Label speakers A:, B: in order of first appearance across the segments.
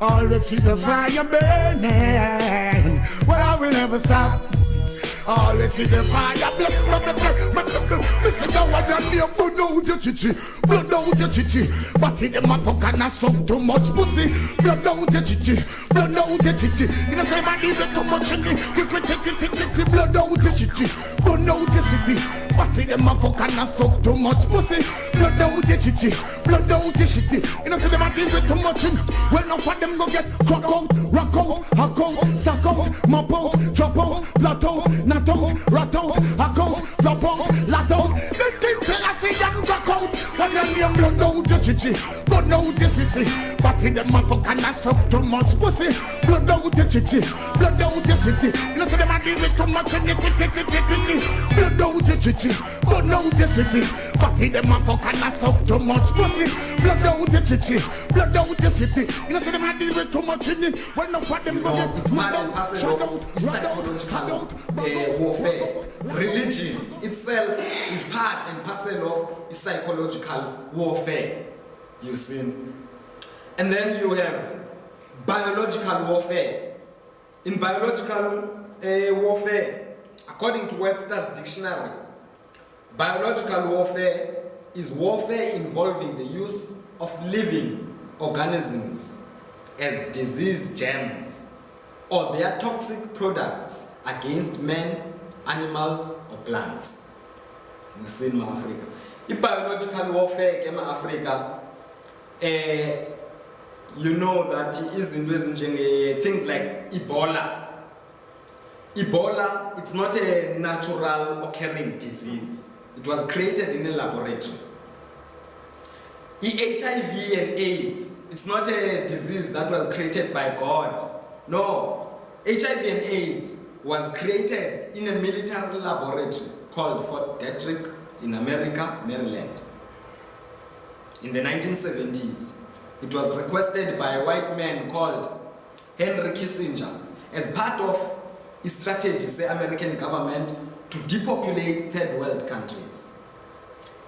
A: Always keep the fire burning. Well, I will never stop. Always keep the fire burning. Listen, now I got me a blood out your chichi. Blood out your chichi. But in the motherfucker not suck too much pussy. Blood out your chichi. Blood out your chichi. You know, say man leave it too much in me. Quick, take blood out your chichi. Blood out your sissy. But in the motherfucker not suck too much pussy. Blood out your chichi. Blood out your shitty. You know, say man leave it too much in. Well, enough of them go get crack out, rock out, hack out, stack out, mop out, drop out, flat out, nut out, rat out, hack out, flop out, lat out. This thing tell us say young crack out. When them name blood out your chichi, blood out your sissy. But in the motherfucker not suck too much pussy. Blood out your chichi, blood out your city. You know say them a give it too much in it. Blood out your chichi, blood out your sissy. But in the motherfucker not suck too much pussy. Blood out your chichi, blood out your city. You know say them a deal with too much in it. When no for them go get
B: it's part and parcel of psychological warfare. Religion itself is part and parcel of psychological warfare. You see. And then you have biological warfare. In biological warfare, according to Webster's dictionary, biological warfare is warfare involving the use of living organisms as disease germs or their toxic products against men, animals, or plants. You see in Africa. In biological warfare in Africa, you know that is in things like Ebola. Ebola, it's not a natural occurring disease. It was created in a laboratory. HIV and AIDS, it's not a disease that was created by God. No, HIV and AIDS was created in a military laboratory called Fort Detrick in America, Maryland. In the 1970s, it was requested by a white man called Henry Kissinger as part of his strategy, the American government, to depopulate third world countries.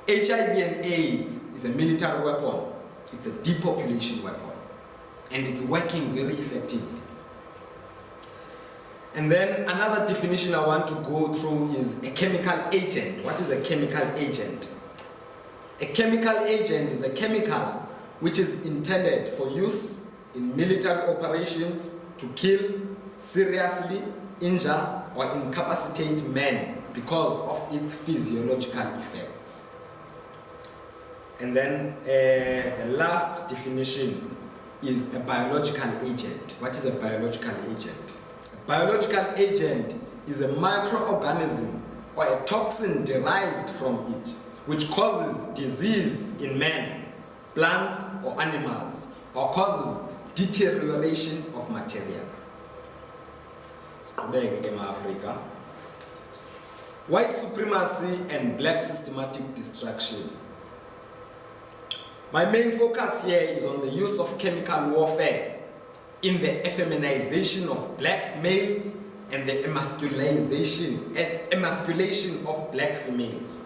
B: HIV and AIDS is a military weapon. It's a depopulation weapon. And it's working very effectively. And then another definition I want to go through is a chemical agent. What is a chemical agent? A chemical agent is a chemical which is intended for use in military operations to kill, seriously injure, or incapacitate men because of its physiological effects. And then the last definition is a biological agent. What is a biological agent? A biological agent is a microorganism or a toxin derived from it which causes disease in men, plants, or animals, or causes deterioration of material. Africa. White supremacy and black systematic destruction. My main focus here is on the use of chemical warfare in the effeminization of black males and the emasculation of black females.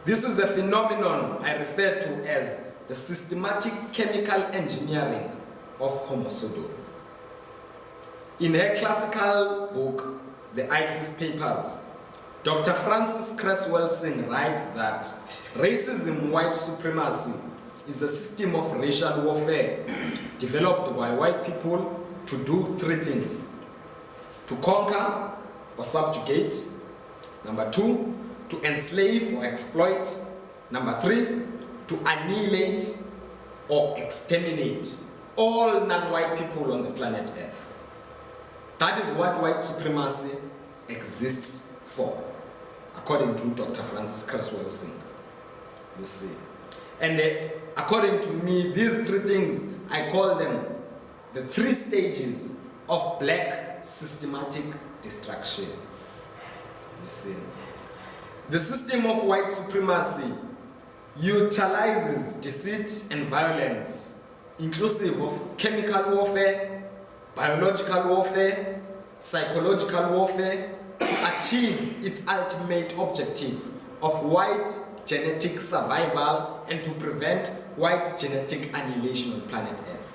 B: This is a phenomenon I refer to as the systematic chemical engineering of homosodomy. In her classical book, The ISIS Papers, Dr. Francis Cresswell Singh writes that racism, white supremacy, is a system of racial warfare developed by white people to do three things: to conquer or subjugate, number two, to enslave or exploit, number three, to annihilate or exterminate all non-white people on the planet Earth. That is what white supremacy exists for, according to Dr. Francis Cresswell Singh. You see. And according to me, these three things, I call them the three stages of black systematic destruction. You see. The system of white supremacy utilizes deceit and violence, inclusive of chemical warfare, biological warfare, psychological warfare, to achieve its ultimate objective of white genetic survival and to prevent white genetic annihilation on planet Earth.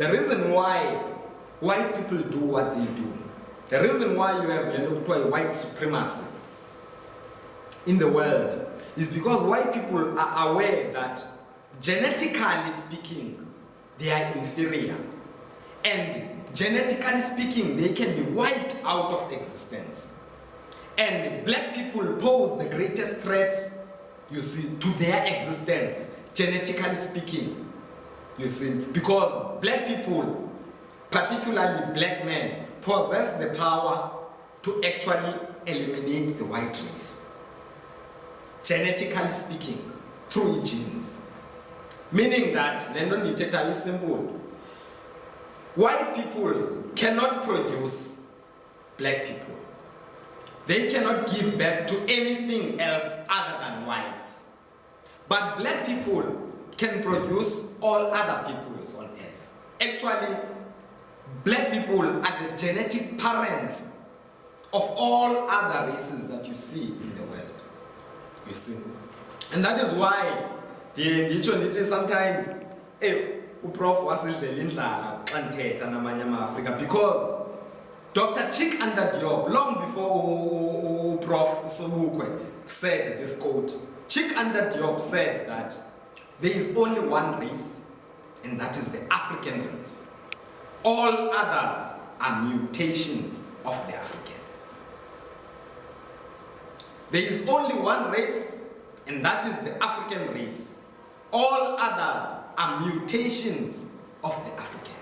B: the reason why white people do what they do, the reason why you have white supremacy in the world is because white people are aware that genetically speaking, they are inferior. And genetically speaking, they can be wiped out of existence. And black people pose the greatest threat, you see, to their existence, genetically speaking, you see, because black people, particularly black men, possess the power to actually eliminate the white race. Genetically speaking, through genes. Meaning that, is simple. White people cannot produce black people. They cannot give birth to anything else other than whites. But black people can produce all other peoples on earth. Actually, black people are the genetic parents of all other races that you see in the world. You see? And that is why sometimes Prof wasidlela indlala xa ndithetha namanye ama-Afrika, because Dr. Chikanda Diop, long before Prof SIpuye said this quote, Chikanda Diop said that there is only one race, and that is the African race. All others are mutations of the African. There is only one race, and that is the African race. All others are mutations of the African.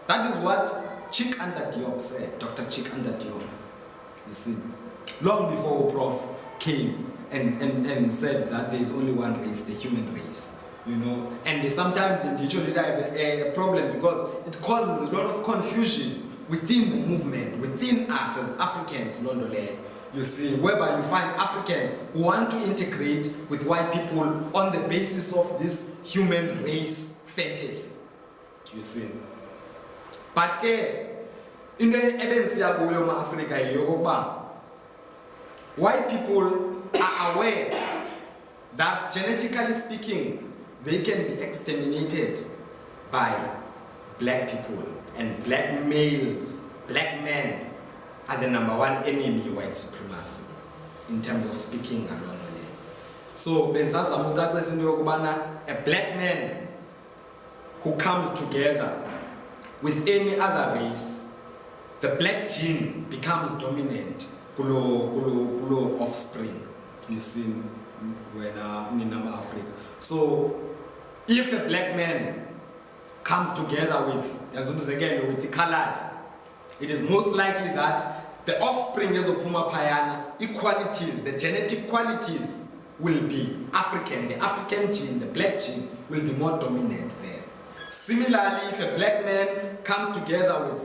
B: That is what Chikanda Diop said, Dr. Chikanda Diop. You see, long before Prof came and said that there is only one race, the human race. You know, and sometimes individually have a problem because it causes a lot of confusion within the movement, within us as Africans, Londole. You see, whereby you find Africans who want to integrate with white people on the basis of this human race fantasy. You see. But white people are aware that genetically speaking, they can be exterminated by black people, and black males, black men are the number one enemy white supremacy in terms of speaking alone. So a black man who comes together with any other race, the black gene becomes dominant kulo offspring. You see, when in Africa. So if a black man comes together with the colored, it is most likely that the offspring is Opuma Payana, equalities, the genetic qualities will be African. The African gene, the black gene, will be more dominant there. Similarly, if a black man comes together with,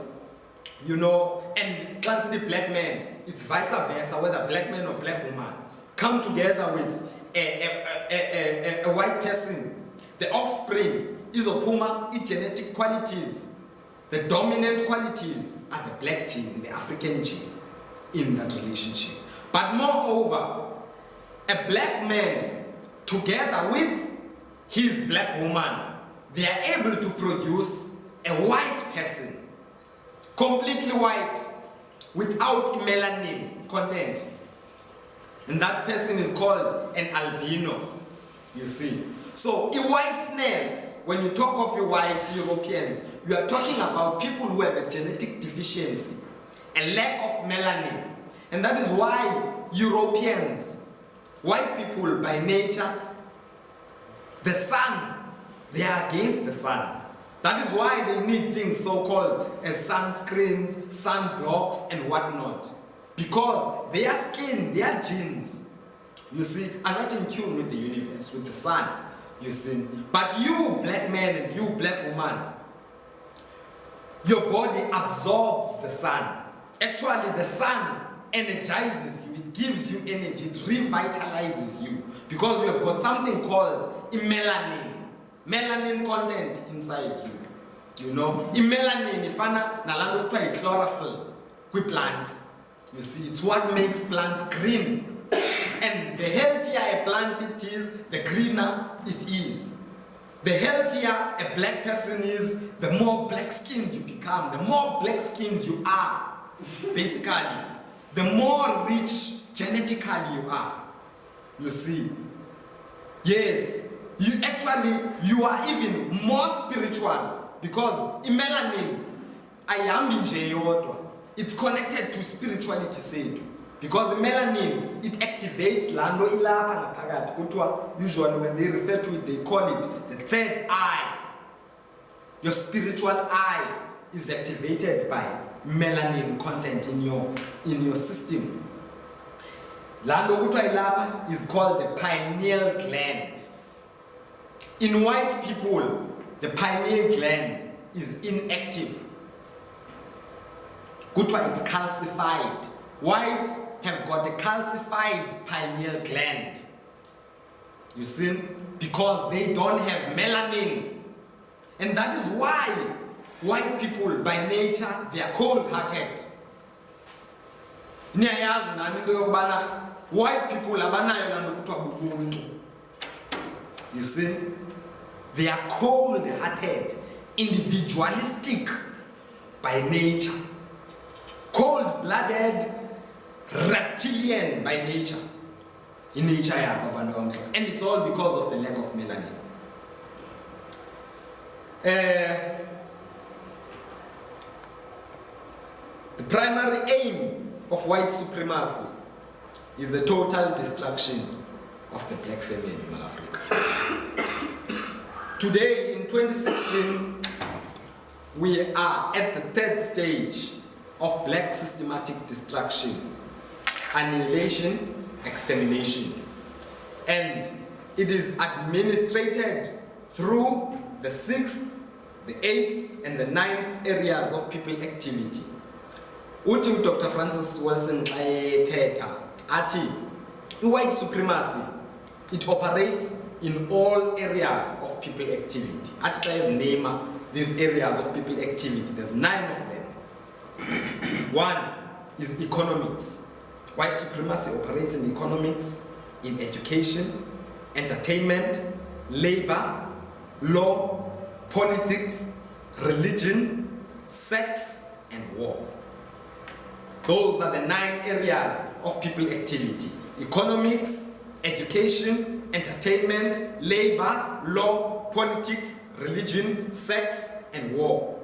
B: you know, and classically black man, it's vice versa, whether black man or black woman, come together with a white person, the offspring is Opuma, its genetic qualities. The dominant qualities are the black gene, the African gene in that relationship. But moreover, a black man together with his black woman, they are able to produce a white person, completely white, without melanin content. And that person is called an albino, you see. So, whiteness, when you talk of your white Europeans, you are talking about people who have a genetic deficiency, a lack of melanin. And that is why Europeans, white people by nature, the sun, they are against the sun. That is why they need things so-called as sunscreens, sunblocks, and whatnot. Because their skin, their genes, you see, are not in tune with the universe, with the sun, you see. But you, black man, and you, black woman, your body absorbs the sun. Actually, the sun energizes you, it gives you energy, it revitalizes you. Because you have got something called melanin content inside you. You know, melanin, ifana nalando twa chlorophyll with plants. You see, it's what makes plants green. And the healthier a plant it is, the greener it is. The healthier a black person is, the more black-skinned you become, the more black-skinned you are, basically. The more rich genetically you are, you see. Yes, you are even more spiritual, because in melanin, it's connected to spirituality said. Because melanin, it activates lando ilapha ngaphakathi. Usually when they refer to it, they call it the third eye. Your spiritual eye is activated by melanin content in your system. Lando kutwa ilapha is called the pineal gland. In white people, the pineal gland is inactive. Kutwa it's calcified. Whites have got a calcified pineal gland. You see? Because they don't have melanin. And that is why white people by nature, they are cold-hearted. White people you see? They are cold-hearted, individualistic by nature. Cold-blooded, reptilian by nature. In nature, and it's all because of the lack of melanin. The primary aim of white supremacy is the total destruction of the black family in Africa. Today, in 2016, we are at the third stage of black systematic destruction, annihilation, extermination. And it is administrated through the 6th, the 8th, and the 9th areas of people activity. Uti Dr. Francis Wilson Teta, Ati, white supremacy, it operates in all areas of people activity. Ati is name these areas of people activity. There's 9 of them. One is economics. White supremacy operates in economics, in education, entertainment, labor, law, politics, religion, sex, and war. Those are the 9 areas of people activity. Economics, education, entertainment, labor, law, politics, religion, sex, and war.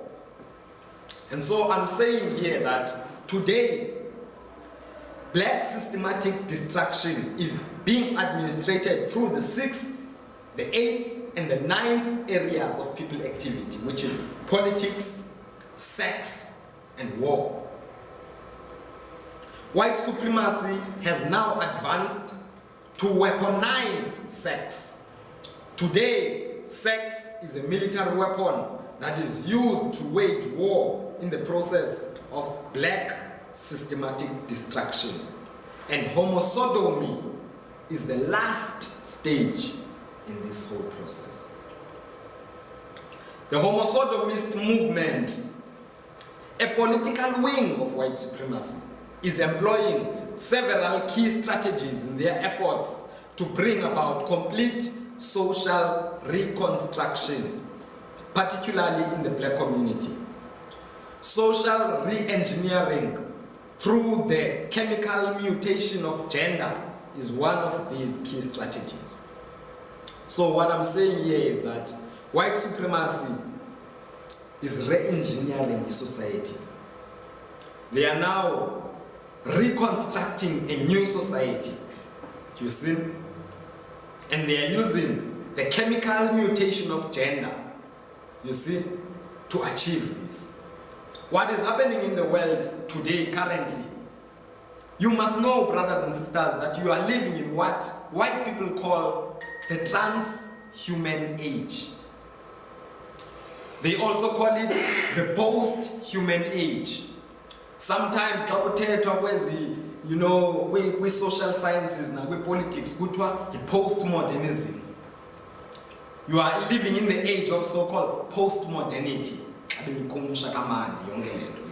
B: And so I'm saying here that today, black systematic destruction is being administrated through the 6th, the 8th, and the 9th areas of people activity, which is politics, sex, and war. White supremacy has now advanced to weaponize sex. Today, sex is a military weapon that is used to wage war in the process of black systematic destruction. And homosodomy is the last stage in this whole process. The homosodomist movement, a political wing of white supremacy, is employing several key strategies in their efforts to bring about complete social reconstruction, particularly in the black community. Social re-engineering through the chemical mutation of gender is one of these key strategies. So what I'm saying here is that white supremacy is re-engineering the society. They are now reconstructing a new society, you see? And they are using the chemical mutation of gender, you see, to achieve this. What is happening in the world today, currently, you must know, brothers and sisters, that you are living in what white people call the transhuman age. They also call it the post-human age. Sometimes, you know, we social sciences now, we politics, post-modernism. You are living in the age of so-called post-modernity. You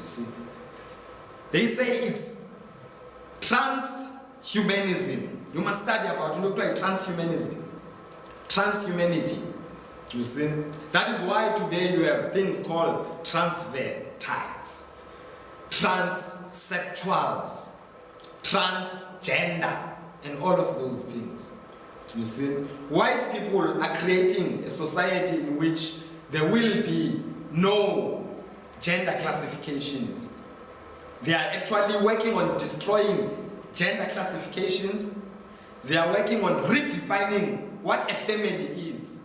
B: see. They say it's transhumanism. You must study about transhumanism, transhumanity. You see? That is why today you have things called transvestites, transsexuals, transgender, and all of those things. You see? White people are creating a society in which there will be no gender classifications. They are actually working on destroying gender classifications. They are working on redefining what a family is.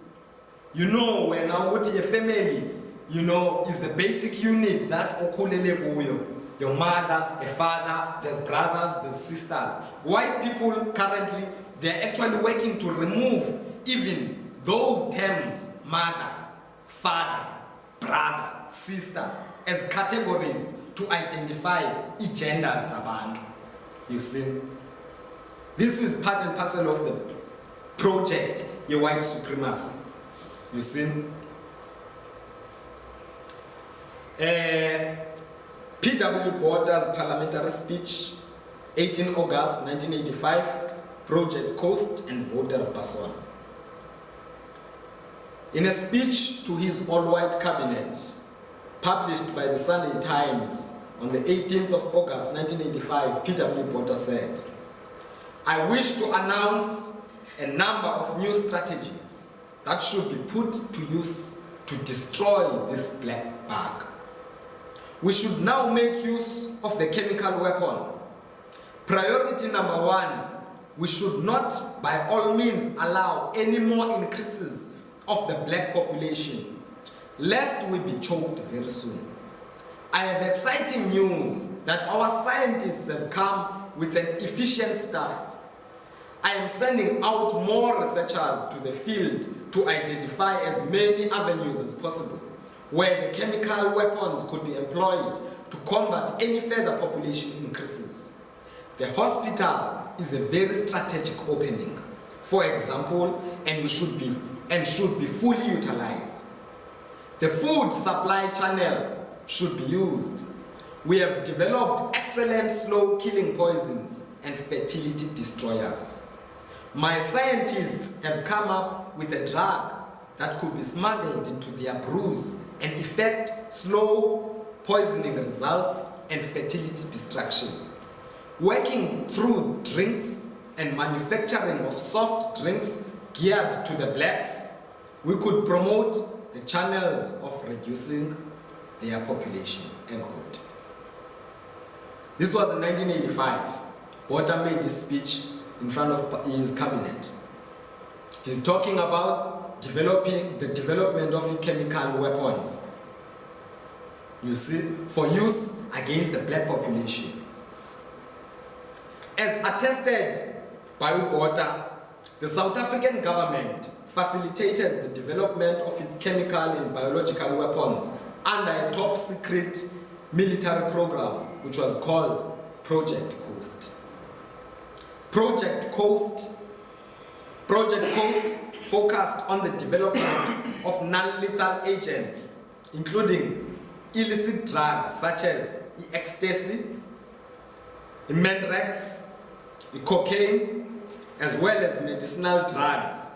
B: You know, when I go to a family, you know, is the basic unit that okulele kuyo. Your mother, a father, there's brothers, there's sisters. White people currently, they're actually working to remove even those terms, mother, father, brother, sister, as categories to identify genders zabantu. You see? This is part and parcel of the project, your white supremacy. You see? P.W. Botha's parliamentary speech, 18 August 1985, Project Coast and voter person. In a speech to his all-white cabinet, published by the Sunday Times on the 18th of August 1985, P.W. Botha said, "I wish to announce a number of new strategies that should be put to use to destroy this black bug. We should now make use of the chemical weapon. Priority number one, we should not by all means allow any more increases of the black population, lest we be choked very soon. I have exciting news that our scientists have come with an efficient staff. I am sending out more researchers to the field to identify as many avenues as possible where the chemical weapons could be employed to combat any further population increases. The hospital is a very strategic opening, for example, and should be fully utilized. The food supply channel should be used. We have developed excellent slow-killing poisons and fertility destroyers. My scientists have come up with a drug that could be smuggled into their brews and effect slow poisoning results and fertility destruction. Working through drinks and manufacturing of soft drinks geared to the blacks, we could promote the channels of reducing their population." End quote. This was in 1985. Botha made this speech in front of his cabinet. He's talking about developing the development of chemical weapons, you see, for use against the black population. As attested by Botha, the South African government facilitated the development of its chemical and biological weapons under a top secret military program which was called Project Coast. Project Coast focused on the development of non-lethal agents, including illicit drugs such as ecstasy, menrex, cocaine, as well as medicinal drugs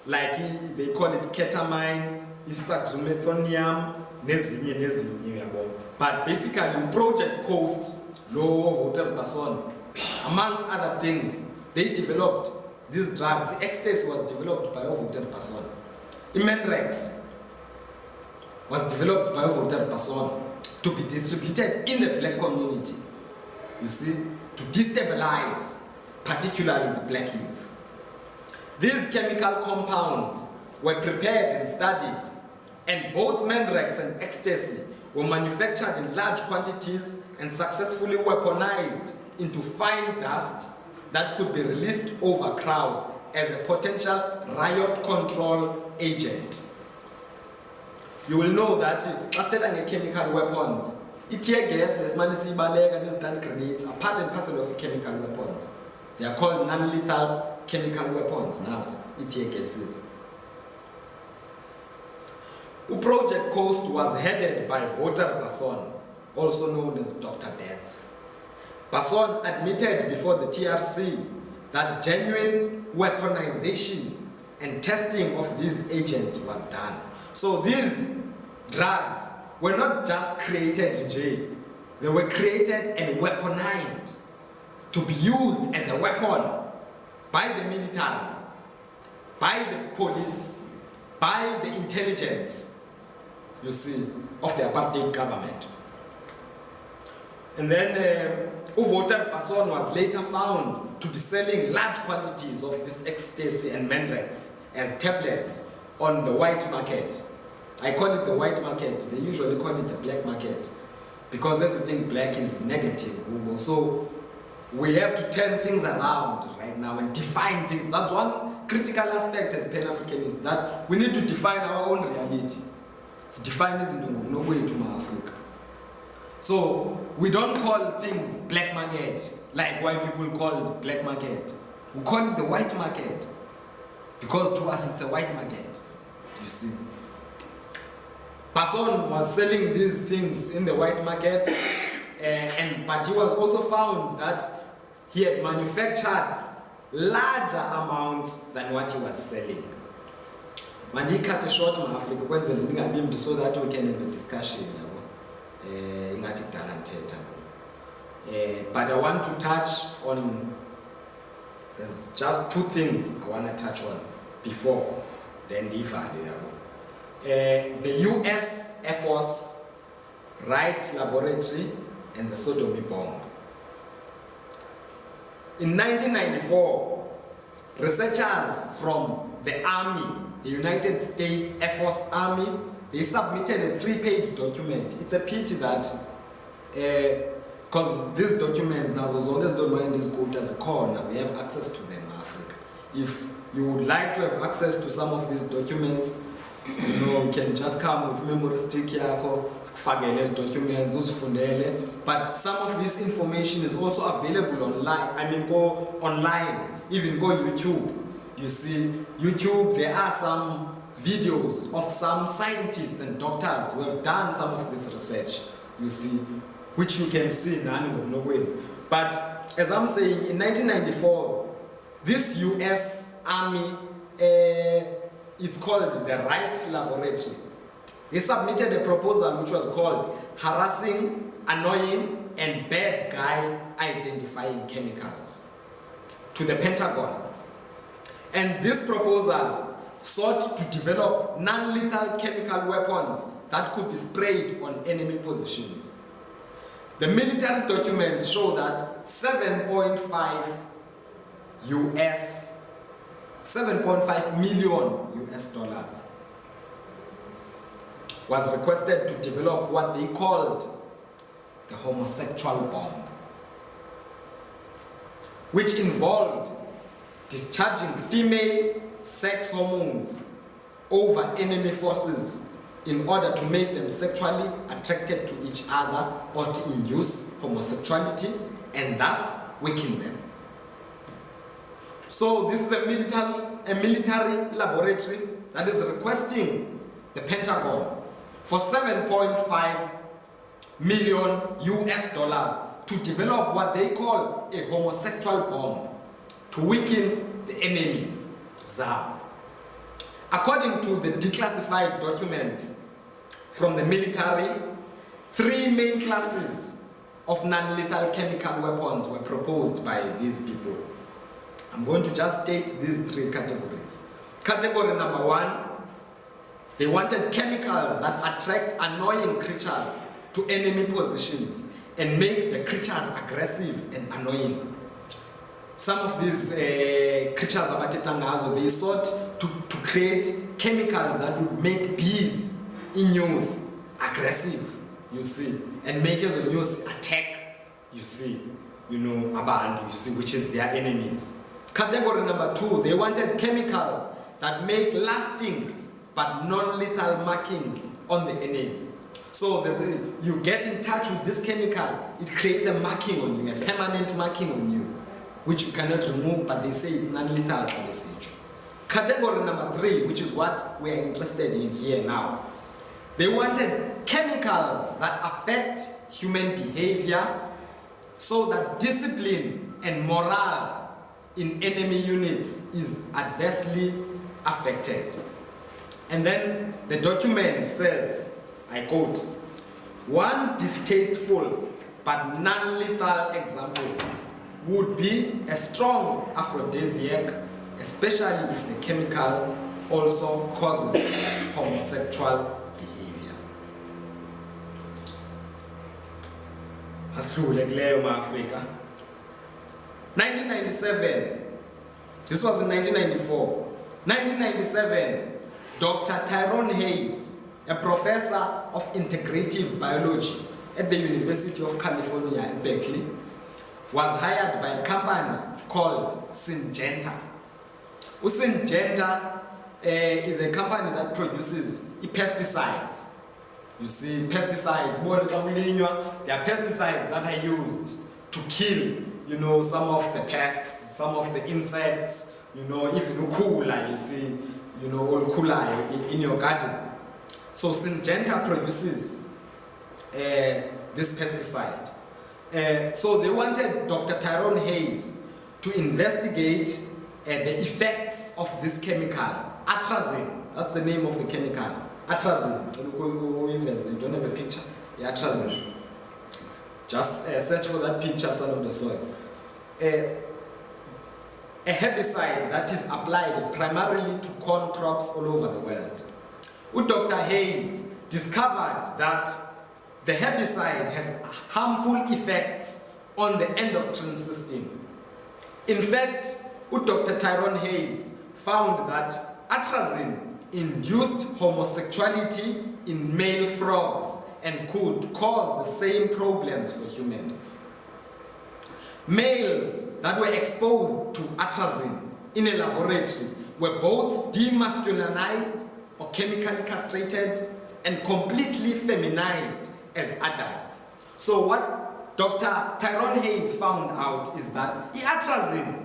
B: like they call it ketamine, isaxumethonium, nezinye. But basically, Project Coast, Law of Hotel Person, amongst other things, they developed these drugs. Ecstasy was developed by Hotel Person. Menrex was developed by Hotel Person to be distributed in the black community, you see, to destabilize particularly the black youth. These chemical compounds were prepared and studied, and both menrex and ecstasy were manufactured in large quantities and successfully weaponized into fine dust that could be released over crowds as a potential riot control agent. You will know that chemical weapons, tear gas, and grenades are part and parcel of chemical weapons. They are called non-lethal chemical weapons now, tear gases. Project Coast was headed by Voter Basson, also known as Dr. Death. Basson admitted before the TRC that genuine weaponization and testing of these agents was done. So these drugs were not just created in jail, they were created and weaponized to be used as a weapon by the military, by the police, by the intelligence, you see, of the apartheid government. And then Uvoter Person was later found to be selling large quantities of this ecstasy and mandrax as tablets on the white market. I call it the white market, they usually call it the black market, because everything black is negative, Google. So we have to turn things around right now and define things. That's one critical aspect as Pan-Africanists, that we need to define our own reality. It's define this in no way to Africa. So we don't call things black market like white people call it black market. We call it the white market because to us it's a white market, you see. Person was selling these things in the white market, but he was also found that he had manufactured larger amounts than what he was selling. Mandi cut a short in Africa so that we can have a discussion. But I want to touch on, there's just two things I want to touch on before then the US Air Force Wright Laboratory and the Sodomy bomb. In 1994, researchers from the Army, the United States Air Force Army, they submitted a 3-page document. It's a pity that, because these documents, now as long as the mind is good as a corner, we have access to them in Africa. If you would like to have access to some of these documents, you can just come with memory stick yako, documents, but some of this information is also available online. I mean, go online, even go YouTube. You see, YouTube, there are some videos of some scientists and doctors who have done some of this research, you see, which you can see in no way. But as I'm saying, in 1994, this US Army, it's called the Wright Laboratory. They submitted a proposal which was called Harassing, Annoying, and Bad Guy Identifying Chemicals to the Pentagon. And this proposal sought to develop non-lethal chemical weapons that could be sprayed on enemy positions. The military documents show that 7.5 million US dollars was requested to develop what they called the homosexual bomb, which involved discharging female sex hormones over enemy forces in order to make them sexually attracted to each other or to induce homosexuality and thus weaken them. So this is a military laboratory that is requesting the Pentagon for 7.5 million US dollars to develop what they call a homosexual bomb to weaken the enemies. According to the declassified documents from the military, 3 main classes of non-lethal chemical weapons were proposed by these people. I'm going to just state these 3 categories. Category number 1, they wanted chemicals that attract annoying creatures to enemy positions and make the creatures aggressive and annoying. Some of these creatures, they sought to create chemicals that would make bees in use aggressive, you see, and make us use attack, you see, abantu, you see, which is their enemies. Category number 2, they wanted chemicals that make lasting but non-lethal markings on the enemy. So you get in touch with this chemical, it creates a marking on you, a permanent marking on you, which you cannot remove, but they say it's non-lethal message. Category number 3, which is what we are interested in here now. They wanted chemicals that affect human behavior so that discipline and morale in enemy units is adversely affected. And then the document says, I quote, "One distasteful but non-lethal example would be a strong aphrodisiac, especially if the chemical also causes homosexual behavior." Asihlulekleyo ma-Afrika. 1997, this was in 1994. 1997, Dr. Tyrone Hayes, a professor of integrative biology at the University of California at Berkeley, was hired by a company called Syngenta. Syngenta is a company that produces pesticides. You see, pesticides, there are pesticides that are used to kill, some of the pests, some of the insects, even ukula, you see, all kula in your garden. So Syngenta produces this pesticide. So they wanted Dr. Tyrone Hayes to investigate the effects of this chemical, atrazine. That's the name of the chemical, atrazine. You don't have a picture? Yeah, atrazine. Just search for that picture, Son of the Soil. A herbicide that is applied primarily to corn crops all over the world. Dr. Hayes discovered that the herbicide has harmful effects on the endocrine system. In fact, Dr. Tyrone Hayes found that atrazine induced homosexuality in male frogs and could cause the same problems for humans. Males that were exposed to atrazine in a laboratory were both demasculinized or chemically castrated and completely feminized as adults. So what Dr. Tyrone Hayes found out is that atrazine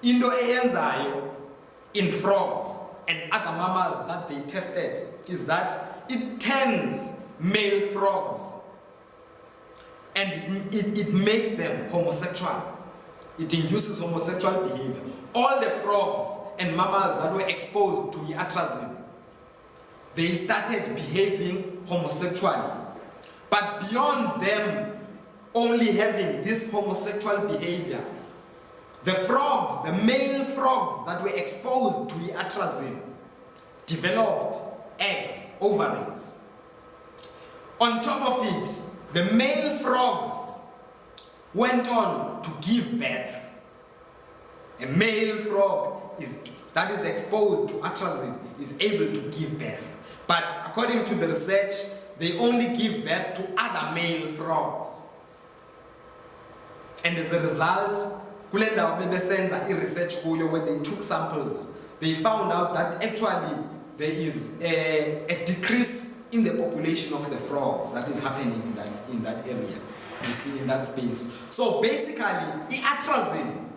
B: into eyenzayo in frogs and other mammals that they tested is that it turns male frogs and it makes them homosexual. It induces homosexual behavior. All the frogs and mammals that were exposed to atrazine, they started behaving homosexually. But beyond them only having this homosexual behavior, the frogs, the male frogs that were exposed to atrazine, developed eggs, ovaries. On top of it, the male frogs went on to give birth. A male frog that is exposed to atrazine is able to give birth. But according to the research, they only give birth to other male frogs. And as a result, Kulenda Bebesenza research where they took samples, they found out that actually there is a decrease in the population of the frogs that is happening in that area, you see, in that space. So basically, atrazine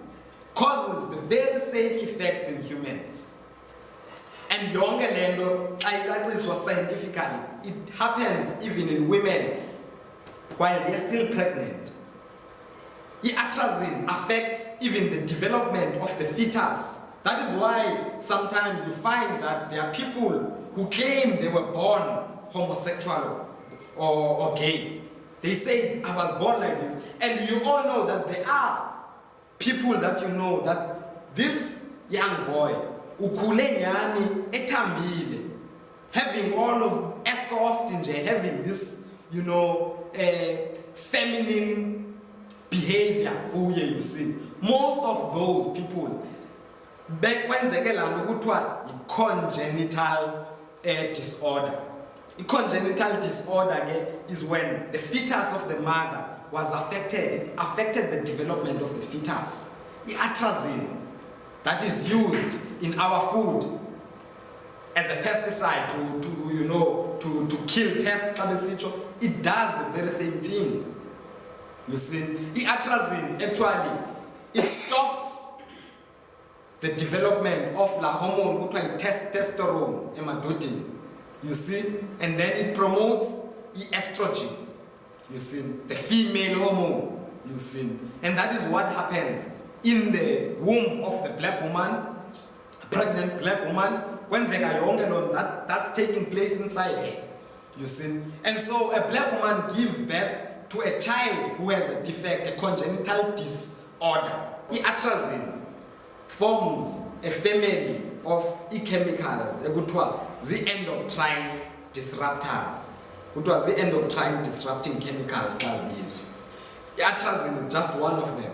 B: causes the very same effects in humans. And yonke lento ayixaxiswa scientifically, it happens even in women while they're still pregnant. Atrazine affects even the development of the fetus. That is why sometimes you find that there are people who claim they were born homosexual or gay. They say, I was born like this. And you all know that there are people that you know that this young boy, ukhule nyani etambile, having all of as soft having this, feminine behavior, you see. Most of those people, bekwenzeke lento kuthiwa congenital disorder. Congenital disorder is when the fetus of the mother was affected. It affected the development of the fetus. The atrazine that is used in our food as a pesticide to kill pests, it does the very same thing. You see, the atrazine actually it stops the development of the hormone called testosterone, emadodin. You see, and then it promotes the estrogen. You see, the female hormone. You see, and that is what happens in the womb of the black woman, pregnant black woman, that's taking place inside her. You see? And so a black woman gives birth to a child who has a defect, a congenital disorder. Atrazine forms a family of chemicals, the endocrine disruptors. The endocrine disrupting chemicals. Atrazine is just one of them.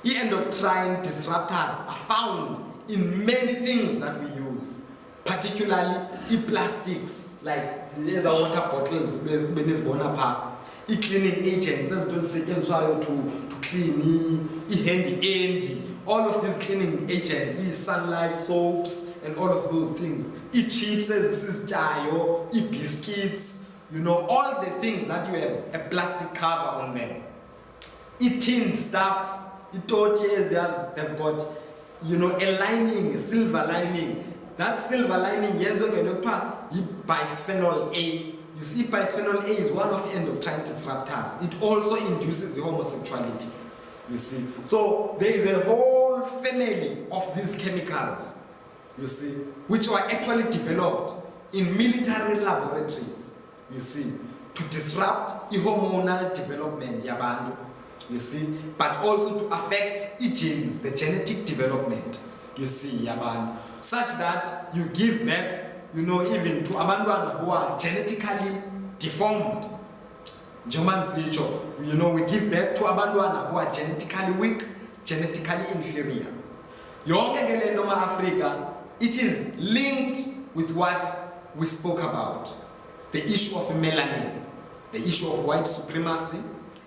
B: The endocrine disruptors are found in many things that we use, particularly plastics, like these are water bottles, cleaning agents, to clean, handy, all of these cleaning agents, sunlight, soaps, and all of those things. Chips, biscuits, all the things that you have a plastic cover on them. Tin stuff, tortillas, they've got, a lining, a silver lining. That silver lining, bisphenol A. You see, bisphenol A is one of the endocrine disruptors. It also induces homosexuality. You see, so there is a whole family of these chemicals, you see, which were actually developed in military laboratories, you see, to disrupt the hormonal development, you see, but also to affect genes, the genetic development, you see, such that you give birth, even to abantwana who are genetically deformed. We give birth to abantwana who are genetically weak, genetically inferior. Africa, it is linked with what we spoke about, the issue of melanin, the issue of white supremacy,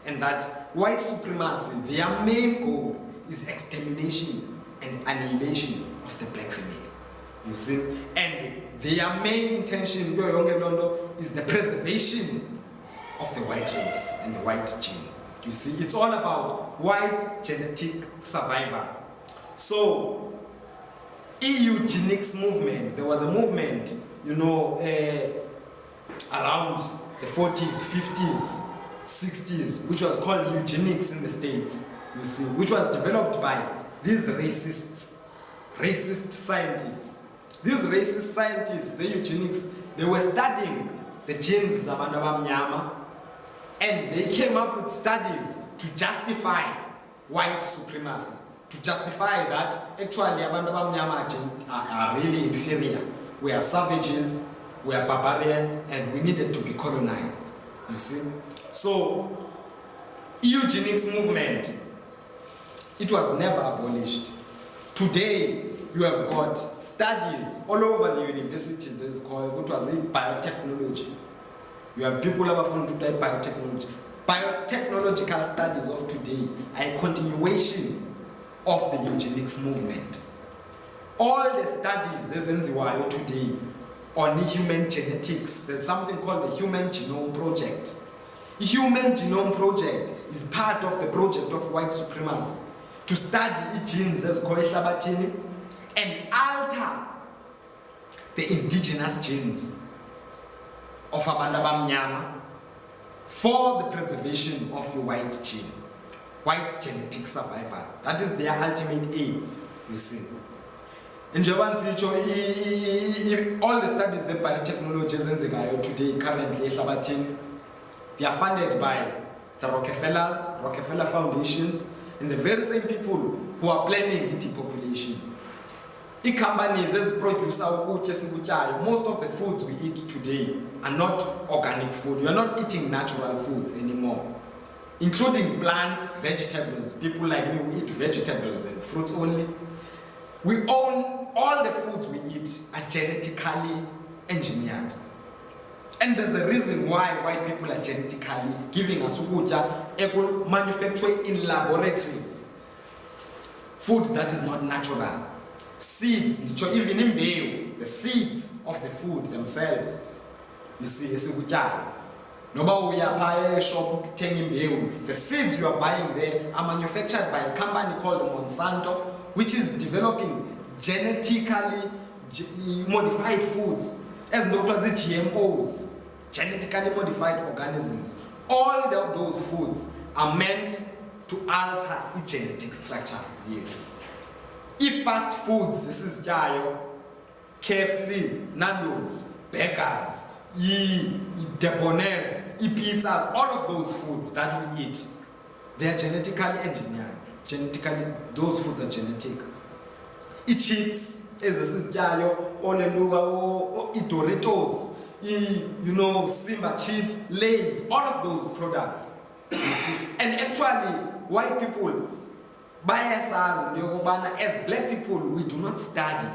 B: and that white supremacy, their main goal is extermination and annihilation of the black female. You see, and their main intention is the preservation of the white race and the white gene. You see, it's all about white genetic survival. So, eugenics movement, there was a movement, around the 40s, 50s, 60s, which was called eugenics in the States, you see, which was developed by these racist scientists. These racist scientists, the eugenics, they were studying the genes of Abandabamnyama, and they came up with studies to justify white supremacy, to justify that actually Abandabamnyama are really inferior. We are savages, we are barbarians, and we needed to be colonized. You see? So, eugenics movement, it was never abolished. Today, you have got studies all over the universities, it's called what was it, biotechnology. You have people who have found to die biotechnology. Biotechnological studies of today are a continuation of the eugenics movement. All the studies ezenziwayo today on human genetics, there's something called the Human Genome Project. The Human Genome Project is part of the project of white supremacy to study genes as koehlabathini and alter the indigenous genes of abantu abamnyama for the preservation of the white gene, white genetic survival. That is their ultimate aim, you see. In Japan, all the studies of biotechnology today, currently, they are funded by the Rockefeller Foundations, and the very same people who are planning the population. Companies as produce most of the foods we eat today are not organic food. We are not eating natural foods anymore, including plants, vegetables. People like me, we eat vegetables and fruits only. We own all the foods we eat are genetically engineered. And there's a reason why white people are genetically giving us ukutya manufactured in laboratories. Food that is not natural. Seeds, even in mbewu, the seeds of the food themselves. You see, shop the seeds you are buying there are manufactured by a company called Monsanto, which is developing genetically modified foods, as doctors GMOs, genetically modified organisms. All those foods are meant to alter the genetic structures here. If fast foods, this is jayo, KFC, Nando's, burgers, Debonairs, pizzas, all of those foods that we eat, they are genetically engineered. Those foods are genetic. Chips, Doritos, Simba chips, Lay's, all of those products. You see? And actually, white people, bias us, as black people, we do not study.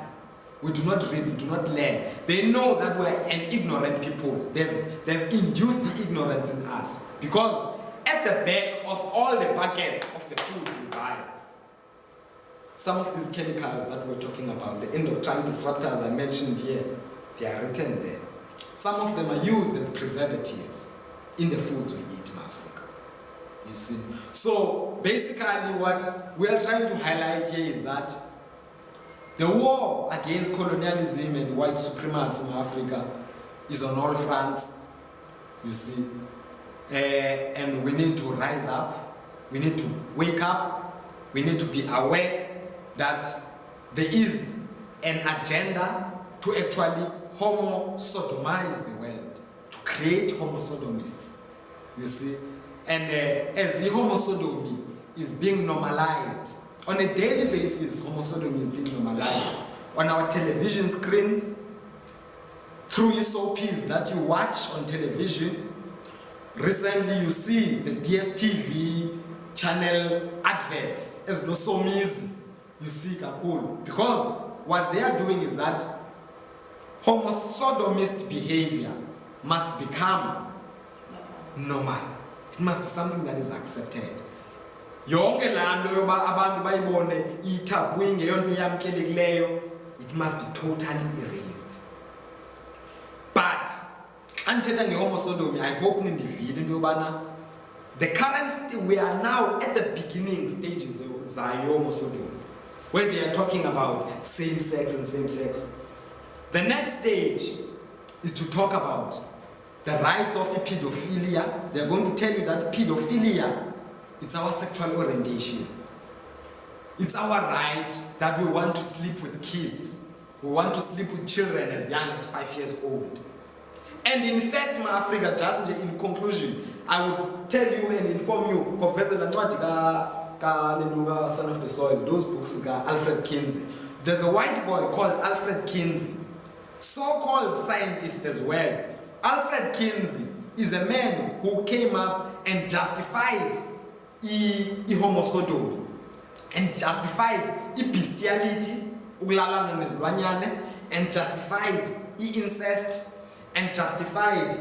B: We do not read, we do not learn. They know that we are an ignorant people. They've induced the ignorance in us. Because at the back of all the buckets of the foods we buy, some of these chemicals that we're talking about, the endocrine disruptors I mentioned here, they are written there. Some of them are used as preservatives in the foods we eat in Africa. You see? So basically what we are trying to highlight here is that the war against colonialism and white supremacy in Africa is on all fronts, you see. And we need to rise up, we need to wake up, we need to be aware that there is an agenda to actually homosodomize the world, to create homosodomists, you see. And as the homosodomy is being normalized, on a daily basis, homosodomy is being normalized. On our television screens, through SOPs that you watch on television. Recently, you see the DSTV channel adverts as no somies. You see kakulu. Because what they are doing is that homosodomist behavior must become normal. It must be something that is accepted. Yonke lando yoba abantu bayibone ithabu ingeyonto yamkelekileyo, it must be totally erased. But anthetha ngehomosodomy, I hope nindivile into yobana the current we are now at the beginning stages zayo homosodomy, where they are talking about same sex and same sex. The next stage is to talk about the rights of pedophilia. They are going to tell you that pedophilia, it's our sexual orientation. It's our right that we want to sleep with kids. We want to sleep with children as young as 5 years old. And in fact, my Africa, just in conclusion, I would tell you and inform you, Professor Son of the Soil, those books are Alfred Kinsey. There's a white boy called Alfred Kinsey, so-called scientist as well. Alfred Kinsey is a man who came up and justified homosodomy and justified bestiality, and justified incest, and justified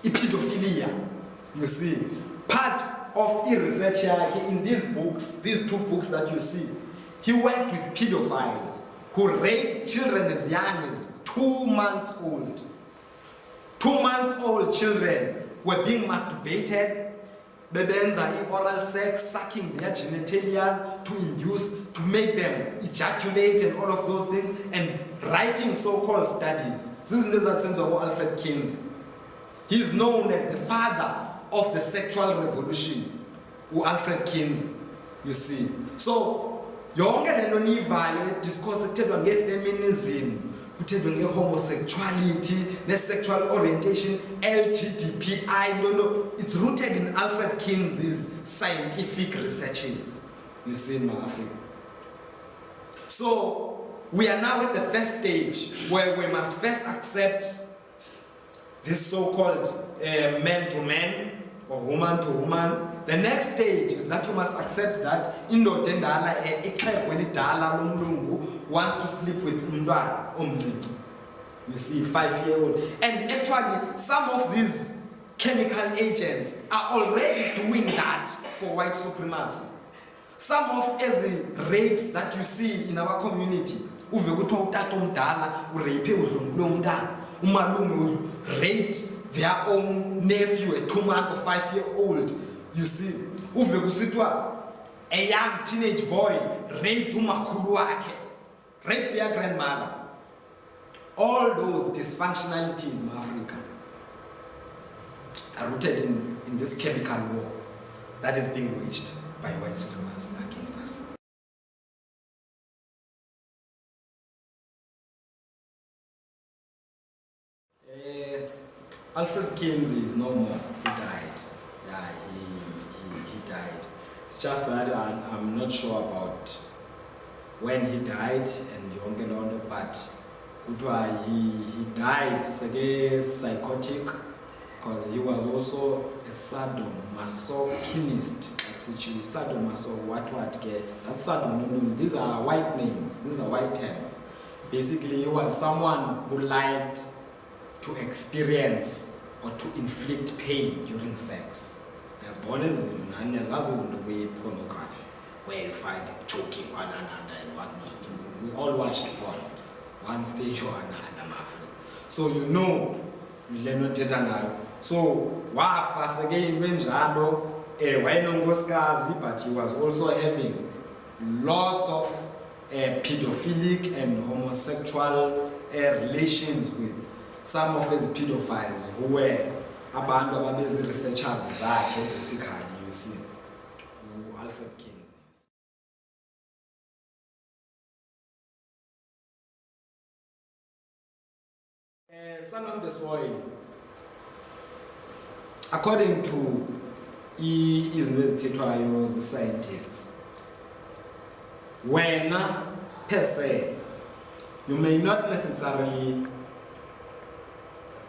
B: pedophilia. You see, part of research here in these books, these two books that you see, he worked with pedophiles who raped children as young as 2 months old. 2-month-old children were being masturbated, bebenza oral sex, sucking their genitalia to make them ejaculate and all of those things, and writing so-called studies. This is the sense of Alfred Kinsey. He is known as the father of the sexual revolution, Alfred Kinsey, you see. So, yonke lento niyivayo discourse ethethwa ngefeminism, kuthethwa ngehomosexuality, ne-sexual orientation, LGBTI, no, it's rooted in Alfred Kinsey's scientific researches, you see, in Africa. So, we are now at the first stage where we must first accept this so-called man to man or woman to woman. The next stage is that you must accept that indoda endala ixhego elidala lomlungu wants to sleep with umntwana omncinci. You see, 5-year-old. And actually, some of these chemical agents are already doing that for white supremacy. Some of the rapes that you see in our community, uve kuthiwa utata omdala urape udlwengule umntana, umalume raped their own nephew, a 2-month or 5-year-old. You see, uve kusithiwa a young teenage boy raped umakhulu wakhe, raped their grandmother. All those dysfunctionalities in Africa are rooted in this chemical war that is being waged by white supremacy against us. Alfred Kinsey is no more. He died. Yeah, he died. It's just that I'm not sure about when he died and yonke lonto, but he died psychotic because he was also a sadomasochist. Sadomaso what ke. That's sadonym. These are white names. These are white terms. Basically, he was someone who liked to experience or to inflict pain during sex. There's bonus and there's others in the way pornography, where you find them choking one another and whatnot. We all watched porn, one stage or another, my friend. So you know, you learn what you're doing. So, fast again, when Jado, but he was also having lots of pedophilic and homosexual relations with some of his pedophiles who were abantu ababezi researchers zakhe basically, you see, Alfred Kinsey. Son of the soil, according to the scientists, when per se you may not necessarily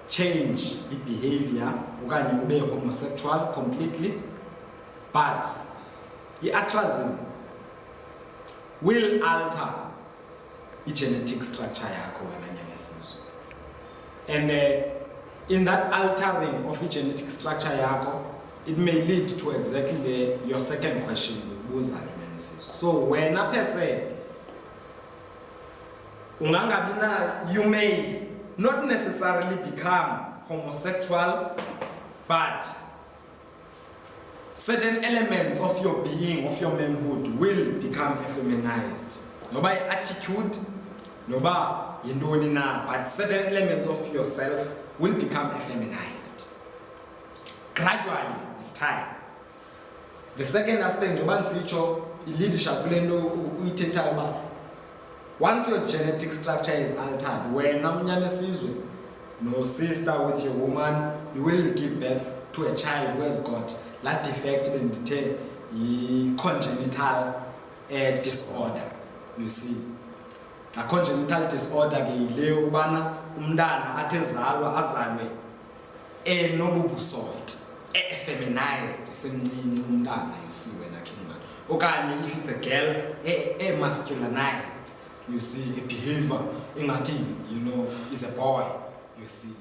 B: change the behavior, you can be homosexual completely, but the atrazine will alter the genetic structure and in that altering of the genetic structure it may lead to exactly your second question. So when a person you may not necessarily become homosexual, but certain elements of your being, of your manhood, will become effeminized. No by attitude, no by but certain elements of yourself will become effeminized gradually with time. The second aspect, leadership, once your genetic structure is altered, when no sister with your woman, you will give birth to a child who has got that defect in the congenital disorder. You see, a congenital disorder soft, effeminized, you see when I came out. Okay, if it's a girl, masculinized. You see, a behavior, is a boy. You see,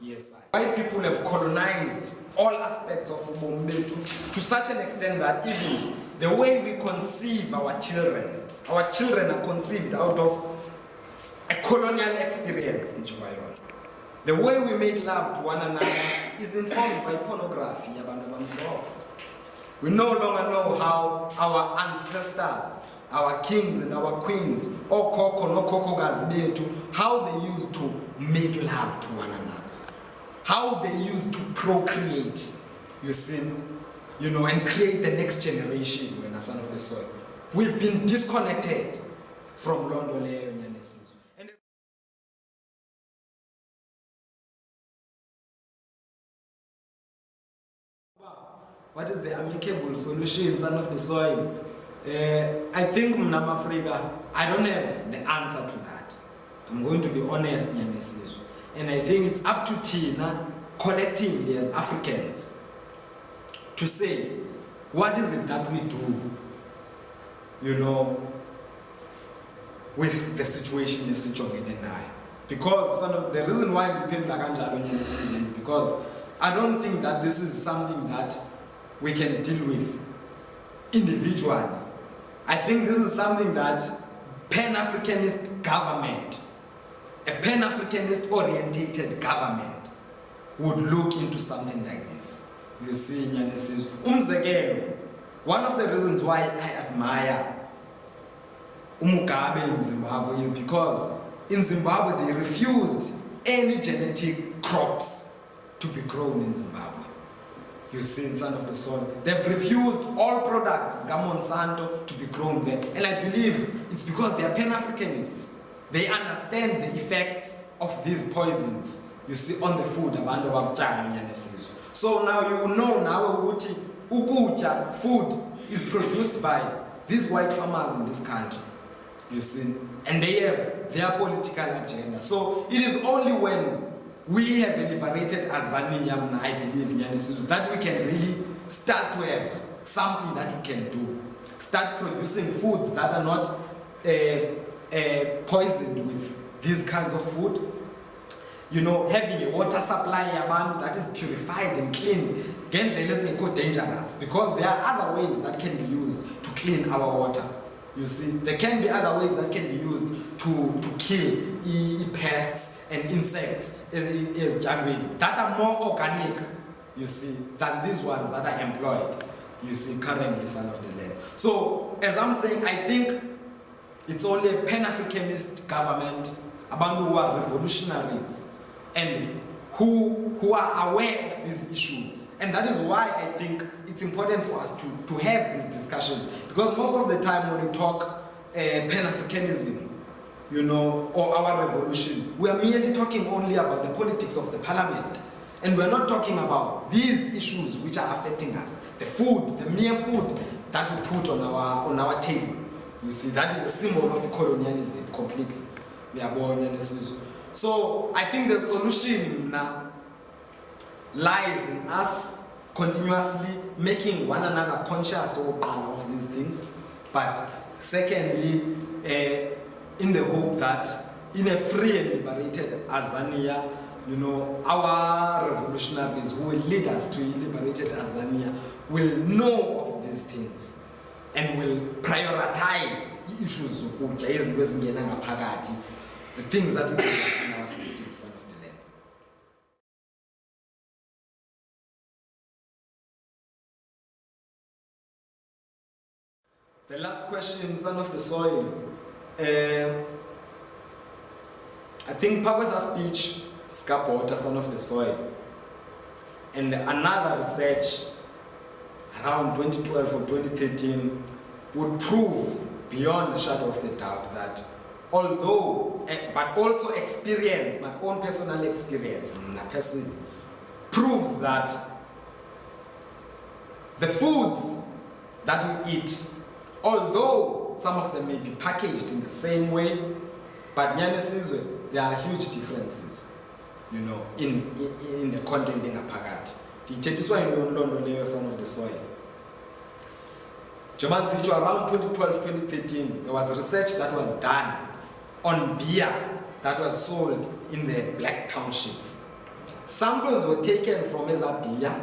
B: yes. White people have colonized all aspects of Ubombe to such an extent that even the way we conceive our children are conceived out of a colonial experience in Chibayon. The way we make love to one another is informed by pornography. We no longer know how our ancestors, our kings and our queens, how they used to make love to one another, how they used to procreate, you see, and create the next generation when a son of the soil. We've been disconnected from London. What is the amicable solution, son of the soil? I think Africa, I don't have the answer to that. I'm going to be honest, and I think it's up to Tina, collectively as Africans, to say, what is it that we do, with the situation in Sichongen and I? Because the reason why we depend is because I don't think that this is something that we can deal with individually. I think this is something that Pan-Africanist government, a Pan-Africanist orientated government would look into something like this. You see, one of the reasons why I admire Mugabe in Zimbabwe is because in Zimbabwe they refused any genetic crops to be grown in Zimbabwe. You see, Son of the Soil. They've refused all products, Monsanto, to be grown there. And I believe it's because they are Pan-Africanists. They understand the effects of these poisons, you see, on the food. So now you know now food is produced by these white farmers in this country, you see, and they have their political agenda. So it is only when we have liberated Azania, I believe, that we can really start to have something that we can do. Start producing foods that are not poisoned with these kinds of food. You know, having a water supply that is purified and cleaned. Dangerous because there are other ways that can be used to clean our water. You see, there can be other ways that can be used to kill pests and insects that are more organic, you see, than these ones that are employed, you see, currently, Son of the Land. So, as I'm saying, I think it's only a Pan-Africanist government, abantu who are revolutionaries and who are aware of these issues. And that is why I think it's important for us to have this discussion. Because most of the time when we talk Pan-Africanism, you know, or our revolution, we are merely talking only about the politics of the parliament. And we're not talking about these issues which are affecting us. The food, the mere food that we put on our table. You see, that is a symbol of colonialism completely. We are born in this. So I think the solution now lies in us continuously making one another conscious of these things. But secondly, in the hope that in a free and liberated Azania, you know, our revolutionaries who will lead us to a liberated Azania will know of these things and will prioritize the issues of the things that we invest in our system, Son of the Land. The last question, Son of the Soil. I think Pagwa's speech, Skapota, Son of the Soil, and another research around 2012 or 2013 would prove beyond a shadow of the doubt that although, but also experience, my own personal experience, proves that the foods that we eat, although some of them may be packaged in the same way, but there are huge differences, you know, in the content in a packet. This why in Son of the Soil. Around 2012-2013, there was research that was done on beer that was sold in the black townships. Samples were taken from Eza beer,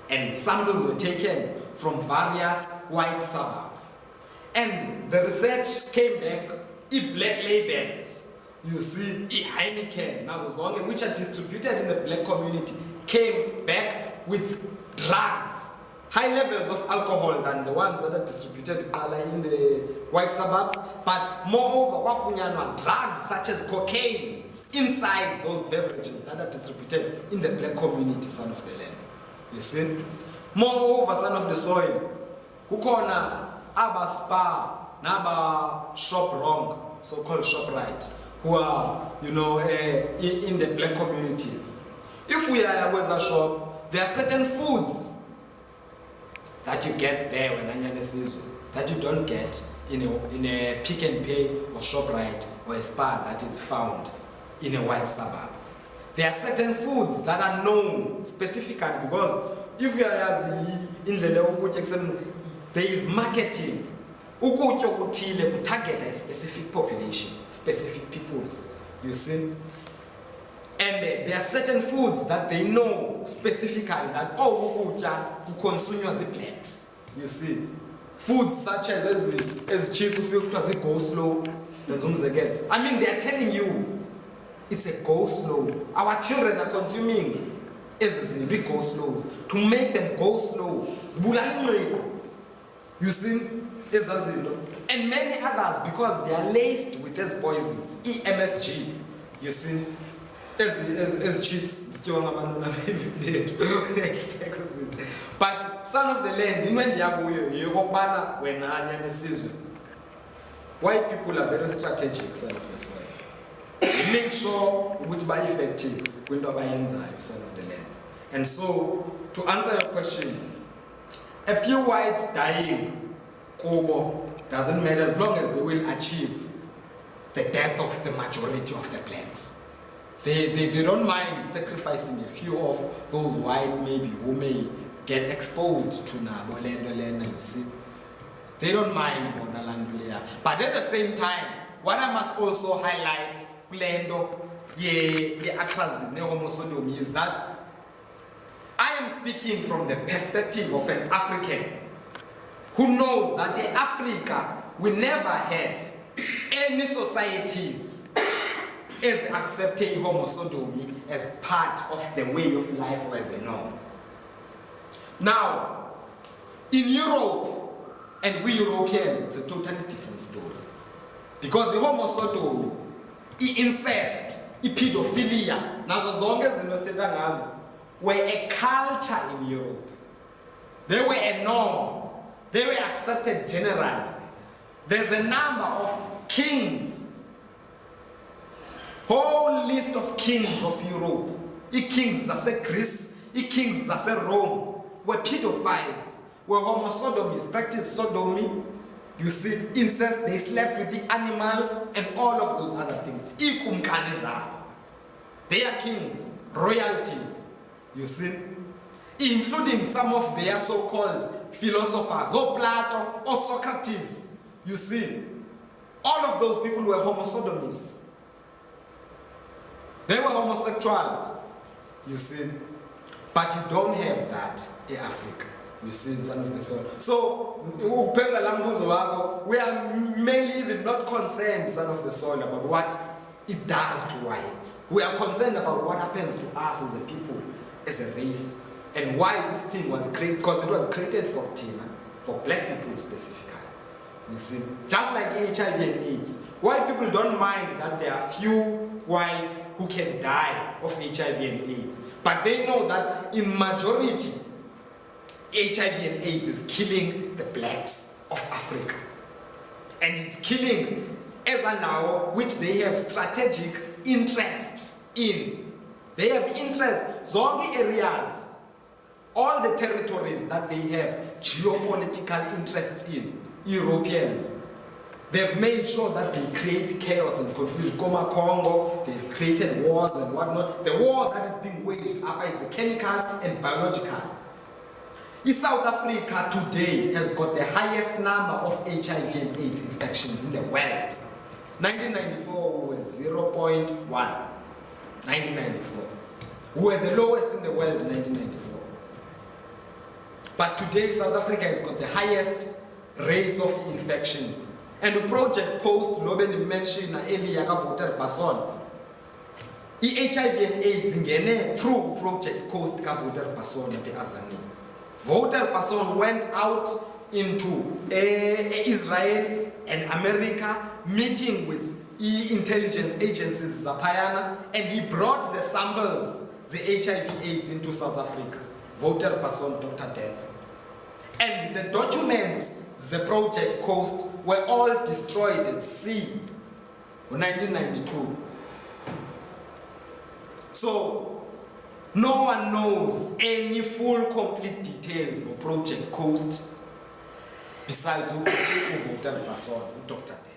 B: and samples were taken from various white suburbs. And the research came back, black labels, you see, Heineken, which are distributed in the black community, came back with drugs, high levels of alcohol than the ones that are distributed in the white suburbs, but moreover, drugs such as cocaine inside those beverages that are distributed in the black community, Son of the Land. You see? Moreover, Son of the Soil, kukona aba spa, naba shop wrong, so-called shop right, who are, you know, in the black communities. If we are at a shop, there are certain foods that you get there when that you don't get in a Pick and Pay or ShopRite or a Spar that is found in a white suburb. There are certain foods that are known specifically because if you are in the level, there is marketing. To target a specific population, specific peoples, you see. And there are certain foods that they know specifically that who consume as the blacks, you see. Foods such as chips, go slow. I mean, they are telling you it's a go slow. Our children are consuming go slows to make them go slow. You see. And many others because they are laced with these poisons, MSG, you see. as chips, but son of the land, white people are very strategic, son of the soil. They make sure it would be effective when son of the land. And so, to answer your question, a few whites dying, Kobo, doesn't matter as long as they will achieve the death of the majority of the blacks. They don't mind sacrificing a few of those whites maybe who may get exposed to Nabolendo, you see. They don't mind Bonalandulia. But at the same time, what I must also highlight, Homosodomy, is that I am speaking from the perspective of an African who knows that in Africa we never had any societies as accepting homosodomy as part of the way of life or as a norm. Now, in Europe, and we Europeans, it's a totally different story. Because the homosodomy, incest, pedophilia, nazo zonke izinto sithetha ngazo, were a culture in Europe. They were a norm. They were accepted generally. There's a number of kings, whole list of kings of Europe. Kings zase Greece, kings zase Rome, were pedophiles, were homosodomies, practiced sodomy. You see, incest, they slept with the animals and all of those other things. They are kings, royalties, you see, including some of their so-called philosophers, or Plato, or Socrates, you see. All of those people were homosodomies. They were homosexuals, you see. But you don't have that in Africa. You see, in some of the soil. So, we are mainly even not concerned, son of the soil, about what it does to whites. We are concerned about what happens to us as a people, as a race, and why this thing was created, because it was created for Tina, for black people specifically. You see, just like HIV and AIDS, white people don't mind that there are few whites who can die of HIV and AIDS, but they know that in majority, HIV and AIDS is killing the blacks of Africa. And it's killing Ezanao, which they have strategic interests in. They have interests, zonke areas, all the territories that they have geopolitical interests in, Europeans. They've made sure that they create chaos and confusion. Congo, they've created wars and whatnot. The war that is being waged up is chemical and biological. South Africa today has got the highest number of HIV and AIDS infections in the world. 1994 we were 0.1. 1994. We were the lowest in the world in 1994. But today South Africa has got the highest rates of infections. And the Project Post, Nobel mentioned earlier, voter person. HIV and AIDS ingene through Project Post voter person at the Azani. Voter person went out into Israel and America, meeting with intelligence agencies, Zapayana, and he brought the samples, the HIV/AIDS, into South Africa. Voter person, Dr. Death. And the documents, the Project Coast, were all destroyed at sea in 1992. So, no one knows any full, complete details of Project Coast besides who voted person, Dr. Death.